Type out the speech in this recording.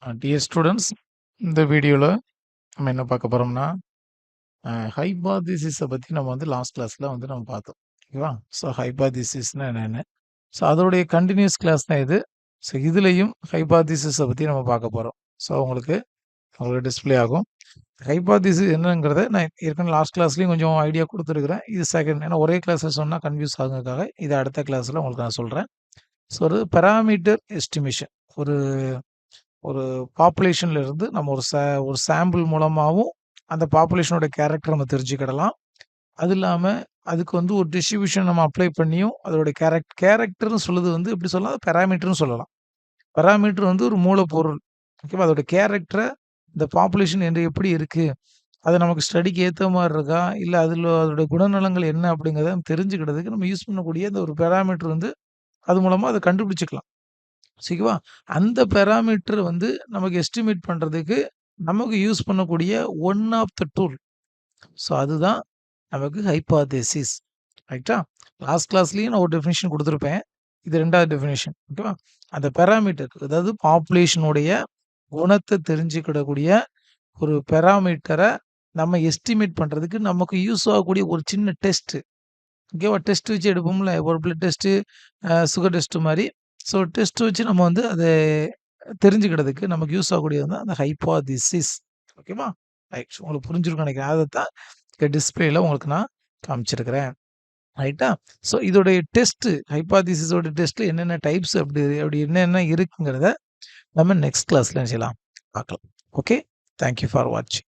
Dear students, இந்த வீடியோவில் நம்ம என்ன பார்க்க போகிறோம்னா ஹைபாதிசிஸை பற்றி நம்ம வந்து லாஸ்ட் கிளாஸில் வந்து நம்ம பார்த்தோம். ஓகேவா? ஸோ ஹைபாதிசிஸ்னால் என்னென்னு, ஸோ அதோடைய கண்டினியூஸ் கிளாஸ் தான் இது. ஸோ இதுலேயும் ஹைபாதிசிஸை பற்றி நம்ம பார்க்க போகிறோம். ஸோ உங்களுக்கு டிஸ்பிளே ஆகும். ஹைபாதிசிஸ் என்னங்கிறத நான் ஏற்கனவே லாஸ்ட் கிளாஸ்லேயும் கொஞ்சம் ஐடியா கொடுத்துருக்குறேன். இது செகண்ட், ஏன்னா ஒரே கிளாஸில் சொன்னால் கன்ஃபியூஸ் ஆகுறதுக்காக இதை அடுத்த கிளாஸில் உங்களுக்கு நான் சொல்கிறேன். ஸோ ஒரு பெராமீட்டர் எஸ்டிமேஷன், ஒரு ஒரு பாப்புலேஷன்ல இருந்து நம்ம ஒரு சாம்பிள் மூலமாகவும் அந்த பாப்புலேஷனோட கேரக்டர் நம்ம தெரிஞ்சுக்கிடலாம். அது இல்லாமல் அதுக்கு வந்து ஒரு டிஸ்ட்ரிபியூஷன் நம்ம அப்ளை பண்ணியும் அதோட கேரக்டர்னு சொல்லுது வந்து எப்படி சொல்லலாம், பெராமீட்டர்னு சொல்லலாம். பெராமீட்டர் வந்து ஒரு மூலப்பொருள். ஓகேவா? அதோட கேரக்டரை இந்த பாப்புலேஷன் என்று எப்படி இருக்குது, அது நமக்கு ஸ்டடிக்கு ஏற்ற மாதிரி இருக்கா, இல்லை அதில் அதோட குணநலங்கள் என்ன அப்படிங்கிறத நம்ம தெரிஞ்சுக்கிறதுக்கு நம்ம யூஸ் பண்ணக்கூடிய இந்த ஒரு பெராமீட்டர் வந்து அது மூலமாக அதை கண்டுபிடிச்சிக்கலாம். சரிவா? அந்த பெராமீட்டர் வந்து நமக்கு எஸ்டிமேட் பண்ணுறதுக்கு நமக்கு யூஸ் பண்ணக்கூடிய one of the tool. So அதுதான் நமக்கு ஹைபாதேசிஸ். ரைட்டா? லாஸ்ட் கிளாஸ்லேயும் நான் ஒரு டெஃபினிஷன் கொடுத்துருப்பேன். இது 2வது டெஃபினிஷன். ஓகேவா? அந்த பெராமீட்டர், அதாவது பாப்புலேஷனுடைய குணத்தை தெரிஞ்சுக்கிடக்கூடிய ஒரு பெராமீட்டரை நம்ம எஸ்டிமேட் பண்ணுறதுக்கு நமக்கு யூஸ் ஆகக்கூடிய ஒரு சின்ன டெஸ்ட்டு. ஓகேவா? டெஸ்ட் வச்சு எடுப்போம்ல, ஒரு பிளட் டெஸ்ட்டு, சுகர் டெஸ்ட்டு மாதிரி. ஸோ டெஸ்ட் வச்சு நம்ம வந்து அதை தெரிஞ்சுக்கிறதுக்கு நமக்கு யூஸ் ஆகக்கூடியது வந்து அந்த ஹைபாதிசிஸ். ஓகேவா? ரைட். உங்களுக்கு புரிஞ்சிருக்கும்னு நினைக்கிறேன். அதைத்தான் டிஸ்பிளேல உங்களுக்கு நான் காமிச்சிருக்கிறேன். ரைட்டா? ஸோ இதோடைய டெஸ்ட்டு, ஹைபாதிசிஸோட டெஸ்ட்டில் என்னென்ன டைப்ஸ் அப்படி அப்படி என்னென்ன இருக்குங்கிறத நம்ம நெக்ஸ்ட் கிளாஸில் என்ன செய்யலாம், பார்க்கலாம். ஓகே, தேங்க்யூ ஃபார் வாட்சிங்.